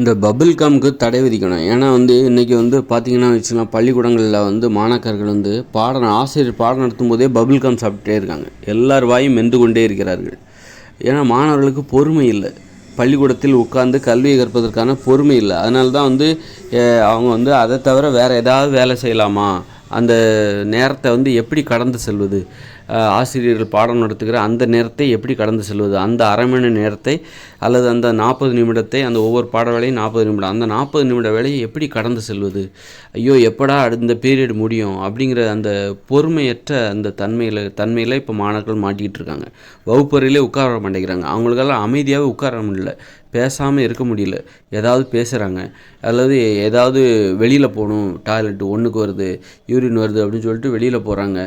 இந்த பபிள் காம்க்கு தடை விதிக்கணும். ஏன்னா இன்றைக்கி பார்த்திங்கன்னா வச்சுக்கலாம், பள்ளிக்கூடங்களில் மாணாக்கர்கள் ஆசிரியர் பாடம் நடத்தும் போதே பபிள் காம் சாப்பிட்டே இருக்காங்க. எல்லார் வாயும் மென்று கொண்டே இருக்கிறார்கள். ஏன்னா மாணவர்களுக்கு பொறுமை இல்லை, பள்ளிக்கூடத்தில் உட்கார்ந்து கல்வியை கற்பதற்கான பொறுமை இல்லை. அதனால தான் அவங்க அதை தவிர வேறு ஏதாவது வேலை செய்யலாமா, அந்த நேரத்தை எப்படி கடந்து செல்வது, ஆசிரியர்கள் பாடம் நடத்துகிற அந்த நேரத்தை எப்படி கடந்து செல்வது, அந்த அரை மணி நேரத்தை அல்லது அந்த 40 நிமிடத்தை, அந்த ஒவ்வொரு பாட வேலையும் 40 நிமிடம், அந்த 40 நிமிட வேலையை எப்படி கடந்து செல்வது, ஐயோ எப்படா இந்த பீரியட் முடியும் அப்படிங்கிற அந்த பொறுமையற்ற அந்த தன்மையில் இப்போ மாணவர்கள் மாட்டிக்கிட்டு இருக்காங்க. வகுப்பறையிலே உட்கார மாட்டேங்கிறாங்க. அவங்களுக்கெல்லாம் அமைதியாகவே உட்கார முடியல, பேசாமல் இருக்க முடியல, ஏதாவது பேசுகிறாங்க, அல்லது ஏதாவது வெளியில் போகணும், டாய்லெட்டு ஒன்றுக்கு வருது, யூரின் வருது அப்படின்னு சொல்லிட்டு வெளியில் போகிறாங்க.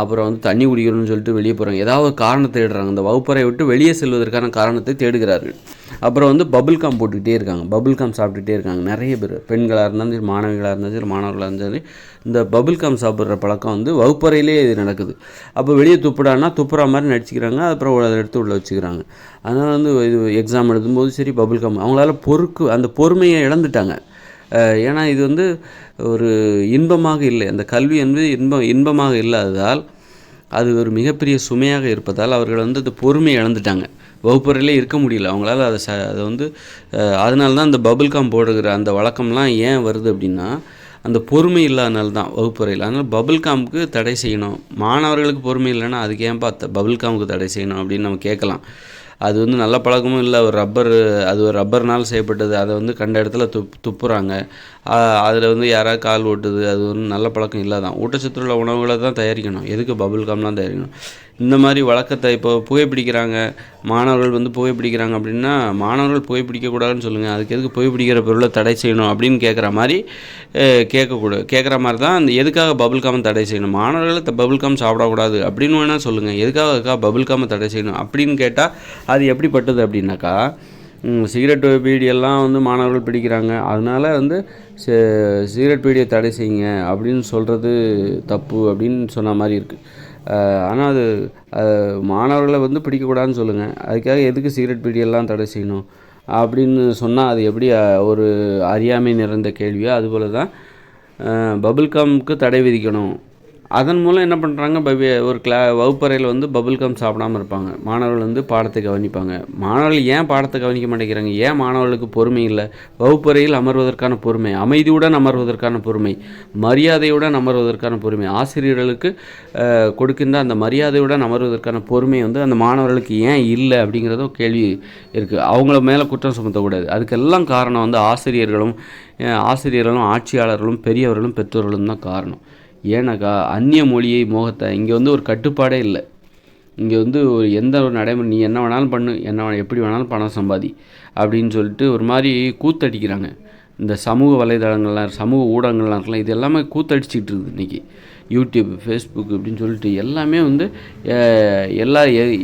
அப்புறம் தண்ணி குடிக்கணும்னு சொல்லிட்டு வெளியே போகிறாங்க. ஏதாவது காரணத்தை தேடுறாங்க, இந்த வகுப்பறை விட்டு வெளியே செல்வதற்கான காரணத்தை தேடுகிறார்கள். அப்புறம் பபுள் காம் போட்டுக்கிட்டே இருக்காங்க, பபுள் காம் சாப்பிட்டுட்டே இருக்காங்க. நிறைய பேர், பெண்களாக இருந்தாலும் சரி, மாணவிகளாக இருந்தாலும் சரி, மாணவர்களாக இருந்தாலும் சரி, இந்த பபுள் காம் சாப்பிட்ற பழக்கம் வகுப்பறையிலே இது நடக்குது. அப்போ வெளியே துப்புடான்னா துப்புற மாதிரி நடிச்சிக்கிறாங்க, அப்புறம் அதை எடுத்து உள்ள வச்சுக்கிறாங்க. அதனால் இது எக்ஸாம் எழுதும்போது சரி, பபுள் காம் அவங்களால அந்த பொறுமையை இழந்துட்டாங்க. ஏன்னா இது ஒரு இன்பமாக இல்லை, அந்த கல்வி என்பது இன்பமாக இல்லாததால், அது ஒரு மிகப்பெரிய சுமையாக இருப்பதால் அவர்கள் அந்த பொறுமையை இழந்துட்டாங்க. வகுப்பறையிலே இருக்க முடியல அவங்களால. அதனால தான் இந்த பபுள் காம் போடுகிற அந்த வழக்கம்லாம் ஏன் வருது அப்படின்னா, அந்த பொறுமை இல்லாதனால தான் வகுப்பறையில். அதனால் பபுள் காமுக்கு தடை செய்யணும். மாணவர்களுக்கு பொறுமை இல்லைன்னா அதுக்கு ஏன்பா பபுள் காமுக்கு தடை செய்யணும் அப்படின்னு நம்ம கேட்கலாம். அது நல்ல பழக்கமும் இல்லை. ஒரு ரப்பர்னால் செய்யப்பட்டது, அதை கண்ட இடத்துல துப்புறாங்க. அதில் யாராவது கால் ஓட்டுது, அது நல்ல பழக்கம் இல்லை தான். ஊட்டச்சத்துள்ள உணவுகளை தான் தயாரிக்கணும், எதுக்கு பபுள் காம்லாம் தயாரிக்கணும்? இந்த மாதிரி வழக்கத்தை இப்போ புகைப்பிடிக்கிறாங்க, மாணவர்கள் புகைப்பிடிக்கிறாங்க அப்படின்னா, மாணவர்கள் புகைப்பிடிக்கக்கூடாதுன்னு சொல்லுங்கள், அதுக்கு எதுக்கு புகைப்பிடிக்கிற பொருளை தடை செய்யணும் அப்படின்னு கேட்குற மாதிரி தான் எதுக்காக பபுள் காமை தடை செய்யணும், மாணவர்கள் பபுள் காம் சாப்பிடக்கூடாது அப்படின்னு வேணால் சொல்லுங்கள், எதுக்காக பபுள் காமை தடை செய்யணும் அப்படின்னு கேட்டால் அது எப்படிப்பட்டது அப்படின்னாக்கா, சிகரெட் பீடியெல்லாம் மாணவர்கள் பிடிக்கிறாங்க, அதனால் சிகரெட் பீடியை தடை செய்யுங்க அப்படின்னு சொல்கிறது தப்பு அப்படின்னு சொன்ன மாதிரி இருக்குது. ஆனால் அது மாணவர்களை பிடிக்கக்கூடாதுன்னு சொல்லுங்கள், அதுக்காக எதுக்கு சிகரெட் பீடியெல்லாம் தடை செய்யணும் அப்படின்னு சொன்னால் அது எப்படி ஒரு அறியாமை நிறைந்த கேள்வியோ, அதுபோல் தான் பபுள் காமுக்கு தடை விதிக்கணும். அதன் மூலம் என்ன பண்ணுறாங்க, ஒரு வகுப்பறையில் பபுள் கம் சாப்பிடாமல் இருப்பாங்க. மாணவர்கள் பாடத்தை கவனிப்பாங்க. மாணவர்கள் ஏன் பாடத்தை கவனிக்க மாட்டேங்கிறாங்க? ஏன் மாணவர்களுக்கு பொறுமை இல்லை? வகுப்பறையில் அமர்வதற்கான பொறுமை, அமைதியுடன் அமர்வதற்கான பொறுமை, மரியாதையுடன் அமர்வதற்கான பொறுமை, ஆசிரியர்களுக்கு கொடுக்கின்ற அந்த மரியாதையுடன் அமர்வதற்கான பொறுமை அந்த மாணவர்களுக்கு ஏன் இல்லை அப்படிங்கிறதும் கேள்வி இருக்குது. அவங்கள மேலே குற்றம் சுமத்தக்கூடாது. அதுக்கெல்லாம் காரணம் ஆசிரியர்களும் ஆட்சியாளர்களும் பெரியவர்களும் பெற்றோர்களும் தான் காரணம். ஏன்னாக்கா அந்நிய மொழியை மோகத்தை இங்கே ஒரு கட்டுப்பாடே இல்லை. இங்கே ஒரு எந்த ஒரு நடைமுறை, நீ என்ன வேணாலும் பண்ணு, எப்படி வேணாலும் பணம் சம்பாதி அப்படின்னு சொல்லிட்டு ஒரு மாதிரி கூத்தடிக்கிறாங்க. இந்த சமூக வலைதளங்கள்லாம், சமூக ஊடகங்கள்லாம் இருக்கலாம், இது எல்லாமே கூத்தடிச்சிக்கிட்டு இருக்குது இன்றைக்கி. யூடியூப், ஃபேஸ்புக் அப்படின்னு சொல்லிட்டு எல்லாமே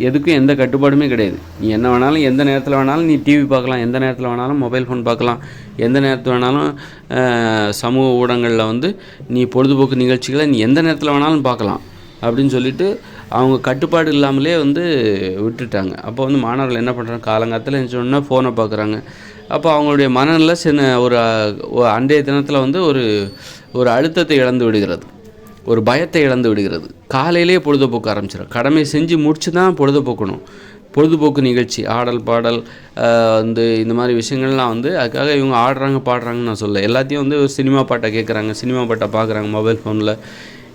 எதுக்கும் எந்த கட்டுப்பாடுமே கிடையாது. நீ என்ன வேணாலும் எந்த நேரத்தில் வேணாலும் நீ டிவி பார்க்கலாம், எந்த நேரத்தில் வேணாலும் மொபைல் ஃபோன் பார்க்கலாம், எந்த நேரத்தில் வேணாலும் சமூக ஊடகங்களில் நீ பொழுதுபோக்கு நிகழ்ச்சிகளை நீ எந்த நேரத்தில் வேணாலும் பார்க்கலாம் அப்படின்னு சொல்லிட்டு அவங்க கட்டுப்பாடு இல்லாமலே விட்டுட்டாங்க. அப்போ மாணவர்கள் என்ன பண்ணுறாங்க, காலங்காலத்தில் சொன்னால் ஃபோனை பார்க்குறாங்க. அப்போ அவங்களுடைய மனநிலை ஒரு அன்றைய தினத்தில் ஒரு அழுத்தத்தை இழந்து விடுகிறது, ஒரு பயத்தை இழந்து விடுகிறது. காலையிலே பொழுதுபோக்கு ஆரம்பிச்சிடும். கடமை செஞ்சு முடிச்சு தான் பொழுதுபோக்கணும். பொழுதுபோக்கு நிகழ்ச்சி, ஆடல் பாடல், இந்த மாதிரி விஷயங்கள்லாம் அதுக்காக இவங்க ஆடுறாங்க பாடுறாங்கன்னு நான் சொல்ல, எல்லாத்தையும் ஒரு சினிமா பாட்டை கேட்குறாங்க, சினிமா பாட்டை பார்க்குறாங்க மொபைல் ஃபோனில்.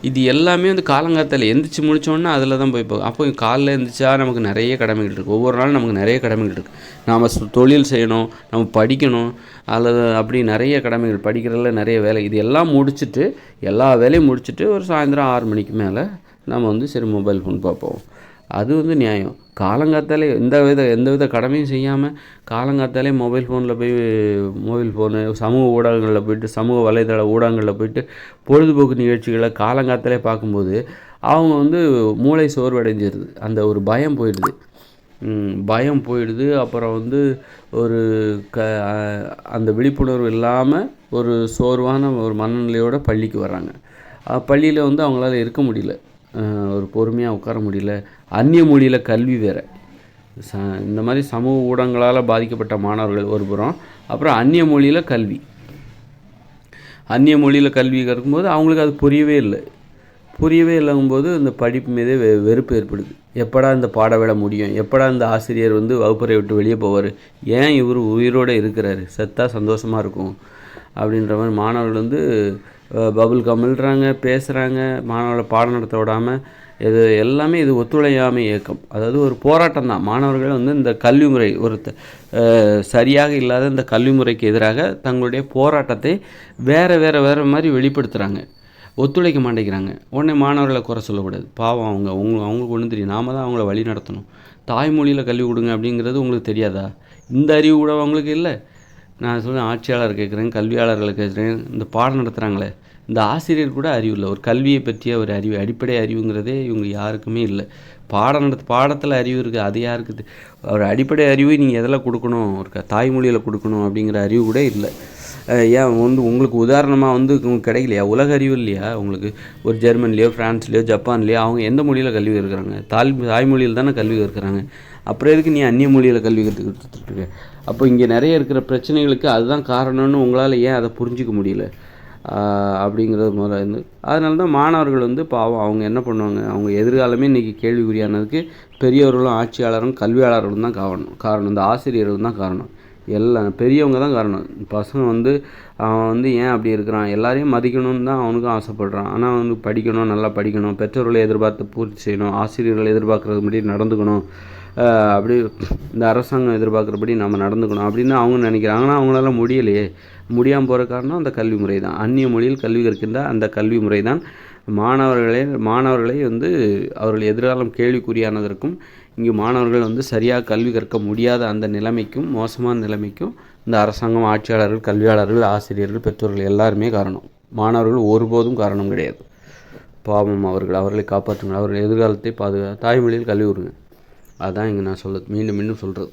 இது எல்லாமே காலங்காலத்தில் எந்திரிச்சு முடித்தோன்னா அதில் தான் போய் பார்க்கும். அப்போ காலையில் எழுந்திரிச்சா நமக்கு நிறைய கடமைகள் இருக்குது, ஒவ்வொரு நாளும் நமக்கு நிறைய கடமைகள் இருக்குது. நாம் தொழில் செய்யணும், நம்ம படிக்கணும், அல்லது அப்படி நிறைய கடமைகள், படிக்கிறதுல நிறைய வேலை, இது எல்லாம் முடிச்சுட்டு, எல்லா வேலையும் முடிச்சுட்டு ஒரு சாயந்தரம் 6 மணிக்கு மேலே நம்ம சரி மொபைல் ஃபோன் பார்ப்போம். அது நியாயம். காலங்காத்தாலே எந்த வித கடமையும் செய்யாமல் காலங்காத்தாலே மொபைல் ஃபோனு சமூக ஊடகங்களில் போய்ட்டு, சமூக வலைதள ஊடகங்களில் போய்ட்டு பொழுதுபோக்கு நிகழ்ச்சிகளை காலங்காத்தாலே பார்க்கும்போது அவங்க மூளை சோர்வடைஞ்சிருது. அந்த ஒரு பயம் போயிடுது. அப்புறம் ஒரு அந்த விழிப்புணர்வு இல்லாமல் ஒரு சோர்வான ஒரு மனநிலையோடு பள்ளிக்கு வர்றாங்க. பள்ளியில் அவங்களால இருக்க முடியல, ஒரு பொறுமையாக உட்கார முடியல. அந்நிய மொழியில் கல்வி வேறு, இந்த மாதிரி சமூக ஊடகங்களால் பாதிக்கப்பட்ட மாணவர்கள் ஒரு புறம், அப்புறம் அந்நிய மொழியில் கல்வி. அந்நிய மொழியில் கல்வி கற்கும்போது அவங்களுக்கு அது புரியவே இல்லைங்கும்போது இந்த படிப்பு மீதே வெறுப்பு ஏற்படுது. எப்படா இந்த பாட வேலை முடியும், எப்படா இந்த ஆசிரியர் வந்து வகுப்பறை விட்டு வெளியே போவார், ஏன் இவர் உயிரோடு இருக்கிறாரு, செத்தா சந்தோஷமாக இருக்கும் அப்படின்ற மாதிரி மாணவர்கள் வந்து பபுள் கமிழ்றாங்க, பேசுகிறாங்க. மாணவர்களை பாடம் நடத்த விடாமல் இது எல்லாமே இது ஒத்துழையாமை இயக்கம். அதாவது ஒரு போராட்டம் தான். மாணவர்கள் வந்து இந்த கல்வி முறை சரியாக இல்லாத இந்த கல்வி முறைக்கு எதிராக தங்களுடைய போராட்டத்தை வேறு மாதிரி வெளிப்படுத்துகிறாங்க. ஒத்துழைக்க மாட்டேங்கிறாங்க. உடனே மாணவர்களை குறை சொல்லக்கூடாது. பாவம் அவங்களுக்கு ஒன்றும் தெரியும். நாம் தான் அவங்கள வழி நடத்தணும். தாய்மொழியில் கல்வி கொடுங்க அப்படிங்கிறது உங்களுக்கு தெரியாதா? இந்த அறிவு கூட அவங்களுக்கு இல்லை. நான் சொல்கிறேன், ஆட்சியாளர் கேட்குறேன், கல்வியாளர்களை கேட்குறேன், இந்த பாடம் நடத்துகிறாங்களே இந்த ஆசிரியர் கூட அறிவு இல்லை. ஒரு கல்வியை பற்றிய ஒரு அறிவு, அடிப்படை அறிவுங்கிறதே இவங்க யாருக்குமே இல்லை. பாடத்தில் அறிவு இருக்குது, அது யாருக்கு? ஒரு அடிப்படை அறிவு நீங்கள் எதில் கொடுக்கணும், ஒரு தாய்மொழியில் கொடுக்கணும் அப்படிங்கிற அறிவு கூட இல்லை. ஏன் வந்து உங்களுக்கு உதாரணமாக வந்து உங்களுக்கு கிடைக்கலையா? உலக அறிவு இல்லையா உங்களுக்கு? ஒரு ஜெர்மன்லேயோ, ஃப்ரான்ஸ்லேயோ, ஜப்பான்லேயோ அவங்க எந்த மொழியில் கல்வி கற்கிறாங்க? தாய்மொழியில் தானே கல்வி கற்கிறாங்க. அப்புறம் எதுக்கு நீ அந்நிய மொழியில் கல்வி கற்றுக்கிட்டு? அப்போ இங்கே நிறைய இருக்கிற பிரச்சனைகளுக்கு அதுதான் காரணம்னு உங்களால் ஏன் அதை புரிஞ்சிக்க முடியல அப்படிங்கிறது முதல்ல இருந்து. அதனால தான் மாணவர்கள் வந்து பாவம் அவங்க என்ன பண்ணுவாங்க, அவங்க எதிர்காலமே இன்றைக்கி கேள்விக்குறியானதுக்கு பெரியவர்களும் ஆட்சியாளரும் கல்வியாளர்களும் தான் காரணம். இந்த ஆசிரியர்களும் தான் காரணம். எல்லாம் பெரியவங்க தான் காரணம். பசங்க வந்து அவன் வந்து ஏன் அப்படி இருக்கிறான், எல்லாரையும் மதிக்கணும்னு தான் அவனுக்கும் ஆசைப்பட்றான். ஆனால் வந்து படிக்கணும், நல்லா படிக்கணும், பெற்றோர்களை எதிர்பார்த்து பூர்த்தி செய்யணும், ஆசிரியர்களை எதிர்பார்க்குறதுபடி நடந்துக்கணும், அப்படி இந்த அரசாங்கம் எதிர்பார்க்குறபடி நம்ம நடந்துக்கணும் அப்படின்னு அவங்க நினைக்கிறாங்க. ஆனால் அவங்களால முடியாமல் போகிற காரணம் அந்த கல்வி முறை தான். அந்நிய மொழியில் கல்வி கற்கின்ற அந்த கல்வி முறை தான் மாணவர்களை வந்து அவர்கள் எதிர்காலம் கேள்விக்குறியானதற்கும், இங்கு மாணவர்கள் வந்து சரியாக கல்வி கற்க முடியாத அந்த நிலைமைக்கும், மோசமான நிலைமைக்கும் இந்த அரசாங்கம், ஆட்சியாளர்கள், கல்வியாளர்கள், ஆசிரியர்கள், பெற்றோர்கள் எல்லாருமே காரணம். மாணவர்கள் ஒருபோதும் காரணம் கிடையாது. பாவம் அவர்களை காப்பாற்றுங்கள். அவர்கள் எதிர்காலத்தை தாய்மொழியில் கல்வி கொடுங்க. அதுதான் இங்கே நான் மீண்டும் சொல்கிறது.